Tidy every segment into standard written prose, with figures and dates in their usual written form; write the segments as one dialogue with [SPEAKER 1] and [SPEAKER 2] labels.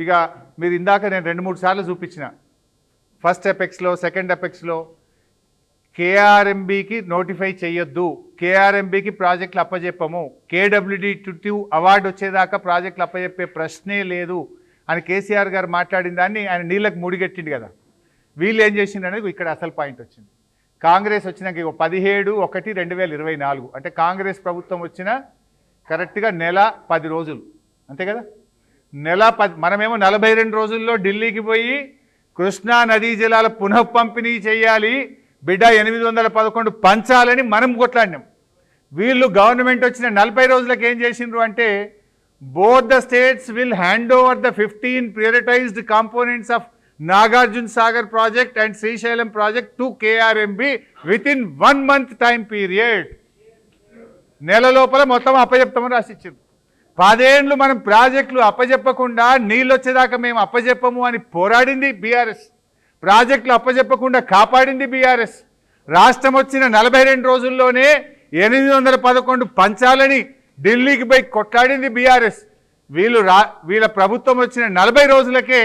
[SPEAKER 1] ఇక మీరు ఇందాక నేను 2-3 సార్లు చూపించిన ఫస్ట్ ఎపెక్స్లో సెకండ్ ఎపెక్స్లో కేఆర్ఎంబీకి నోటిఫై చేయొద్దు, కేఆర్ఎంబీకి ప్రాజెక్టులు అప్పజెప్పము, KWD2 అవార్డు వచ్చేదాకా ప్రాజెక్టులు అప్పజెప్పే ప్రశ్నే లేదు అని కేసీఆర్ గారు మాట్లాడిన దాన్ని ఆయన నీళ్ళకు ముడిగట్టిండు కదా. వీళ్ళు ఏం చేసిండు అనేది ఇక్కడ అసలు పాయింట్ వచ్చింది. కాంగ్రెస్ వచ్చినాక 17/1/2024 అంటే కాంగ్రెస్ ప్రభుత్వం వచ్చిన కరెక్ట్గా నెల 10 రోజులు అంతే కదా. నెల 10 మనమేమో 42 రోజుల్లో ఢిల్లీకి పోయి కృష్ణా నదీ జలాల పునఃపంపిణీ చేయాలి, బిడ్డ 811 పంచాలని మనం కొట్లాడినాం. వీళ్ళు గవర్నమెంట్ వచ్చిన 40 రోజులకు ఏం చేసిండ్రు అంటే both the states will hand over the 15 prioritized components of Nagarjuna Sagar project and Srisailam project to KRMB within 1 month time period. నెల లోపల మొత్తం అప్పచెప్తామని రాసిచ్చారు. 10 ఏళ్ళు మనం ప్రాజెక్టులు అప్పచెప్పకుండా నీళ్ళు వచ్చేదాకా మేము అప్పచెప్పము అని పోరాడింది బీఆర్ఎస్. ప్రాజెక్టులు అప్పచెప్పకుండా కాపాడింది బీఆర్ఎస్. రాష్ట్రం వచ్చిన 42 రోజుల్లోనే 811 పంచాలని ఢిల్లీకి పోయి కొట్లాడింది బీఆర్ఎస్. వీళ్ళ ప్రభుత్వం వచ్చిన 40 రోజులకే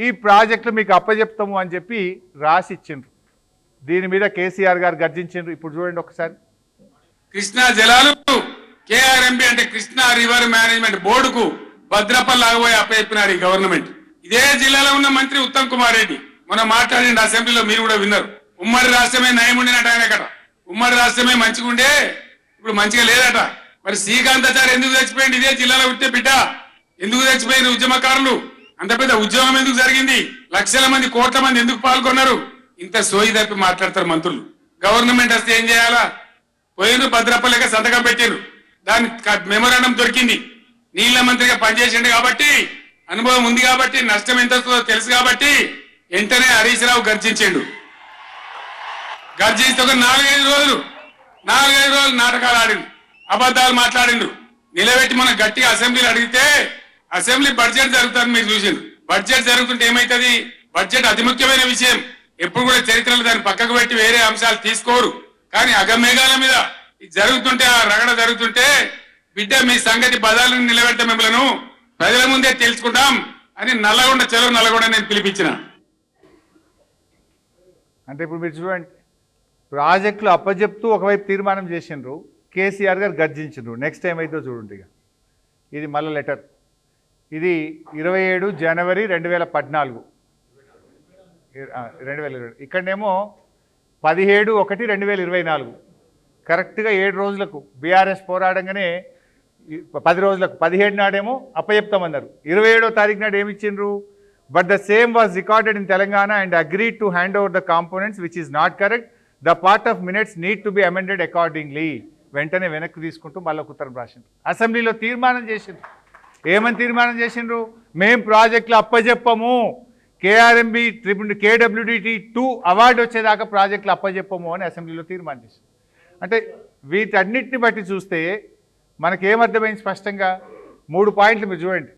[SPEAKER 1] ఈ ప్రాజెక్టులు మీకు అప్పచెప్తాము అని చెప్పి రాసిచ్చిండ్రు. దీని మీద కేసీఆర్ గారు గర్జించిండ్రు. ఇప్పుడు చూడండి ఒకసారి.
[SPEAKER 2] కృష్ణా జలాలు కేఆర్ఎంబి అంటే కృష్ణా రివర్ మేనేజ్మెంట్ బోర్డుకు భద్రపల్లి ఆగబోయి అప్పచెప్పినారు ఈ గవర్నమెంట్. ఇదే జిల్లాలో ఉన్న మంత్రి ఉత్తమ్ కుమార్ రెడ్డి మనం మాట్లాడిన అసెంబ్లీలో మీరు కూడా విన్నారు. ఉమ్మడి రాష్ట్రమే నయం ఉండినట్టు ఆయన అక్కడ ఉమ్మడి రాష్ట్రమే మంచిగా ఉండే ఇప్పుడు మంచిగా లేదట. మరి శ్రీకాంతాచారి ఎందుకు చచ్చిపోయింది? ఇదే జిల్లాలో ఉంటే బిడ్డ ఎందుకు చచ్చిపోయింది? ఉద్యమకారులు అంత పెద్ద ఉద్యమం ఎందుకు జరిగింది? లక్షల మంది కోట్ల మంది ఎందుకు పాల్గొన్నారు? ఇంత సోయి తప్పి మాట్లాడతారు మంత్రులు. గవర్నమెంట్ వస్తే ఏం చేయాలా? పోయిన భద్రపల్లిగా సంతకం పెట్టారు, దాని మెమోరాండం దొరికింది. నీళ్ల మంత్రిగా పనిచేసిండు కాబట్టి అనుభవం ఉంది కాబట్టి నష్టం ఎంత తెలుసు కాబట్టి వెంటనే హరీష్ రావు గర్జించిండు. గర్జిస్తే ఒక 4-5 రోజులు నాటకాలు ఆడిండు, అబద్ధాలు మాట్లాడిండు. నిలబెట్టి మనం గట్టిగా అసెంబ్లీలు అడిగితే అసెంబ్లీ బడ్జెట్ జరుగుతుంది. మీరు చూసిండ్రు. బడ్జెట్ జరుగుతుంటే ఏమైతుంది? బడ్జెట్ అతి ముఖ్యమైన విషయం. ఎప్పుడు కూడా చరిత్రలో దాన్ని పక్కకు పెట్టి వేరే అంశాలు తీసుకోరు. కానీ అగమేఘాల మీద జరుగుతుంటే ఆ రగడ జరుగుతుంటే బిడ్డ మీ సంగతి బదాలను నిలబెడతా మిమ్మల్ని ప్రజల ముందే తెలుసుకుంటాం అని నల్లగొండ చెలో నల్లగొండ నేను పిలిపించిన.
[SPEAKER 1] అంటే ఇప్పుడు మీరు చూడండి, ప్రాజెక్టులు అప్పచెప్తూ ఒకవైపు తీర్మానం చేసిండ్రు, కేసీఆర్ గారు గర్జించిండ్రు. నెక్స్ట్ టైం అయితే చూడండి. ఇక ఇది మళ్ళీ లెటర్. ఇది 27 జనవరి 2014 2020. ఇక్కడనేమో 17/1/2024 కరెక్ట్గా 7 రోజులకు బీఆర్ఎస్ పోరాడంగానే 10 రోజులకు 17 నాడేమో అప్పచెప్తామన్నారు. 27వ తారీఖు నాడు ఏమిచ్చిండ్రు? But the same was recorded in Telangana and agreed to hand over the components which is not correct. The part of minutes need to be amended accordingly. వెంటనే వెనక్కి తీసుకుంటూ మళ్ళీ ఉత్తరం రాసిండ్రు. అసెంబ్లీలో తీర్మానం చేసిండ్రు. ఏమని తీర్మానం చేసిండ్రు? మేం ప్రాజెక్టులు అప్పచెప్పము, KRMB KWD2 అవార్డు వచ్చేదాకా ప్రాజెక్టులు అప్పచెప్పము అని అసెంబ్లీలో తీర్మానం చేసింది. అంటే వీటన్నిటిని బట్టి చూస్తే మనకేమర్థమైంది స్పష్టంగా? 3 పాయింట్లు మీరు చూడండి.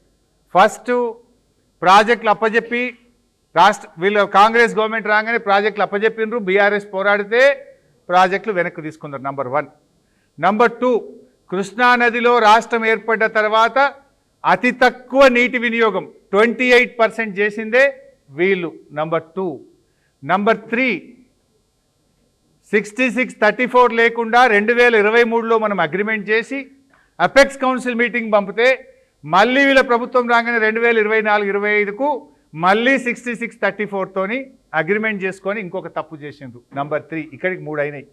[SPEAKER 1] ఫస్ట్, ప్రాజెక్టులు అప్పచెప్పి వీళ్ళు కాంగ్రెస్ గవర్నమెంట్ రాగానే ప్రాజెక్టులు అప్పచెప్పిండ్రు, బీఆర్ఎస్ పోరాడితే ప్రాజెక్టులు వెనక్కి తీసుకున్నారు. నంబర్ 1. నంబర్ 2, కృష్ణానదిలో రాష్ట్రం ఏర్పడ్డ తర్వాత అతి తక్కువ నీటి వినియోగం 28% చేసిందే వీళ్ళు. నంబర్ 2. నంబర్ 3, 66-34 లేకుండా 2023లో మనం అగ్రిమెంట్ చేసి అపెక్స్ కౌన్సిల్ మీటింగ్ పంపితే మళ్ళీ వీళ్ళ ప్రభుత్వం రాగానే 2024-25కు మళ్ళీ 66-34తోని అగ్రిమెంట్ చేసుకొని ఇంకొక తప్పు చేసిండ్రు. నంబర్ 3. ఇక్కడికి 3 అయినాయి.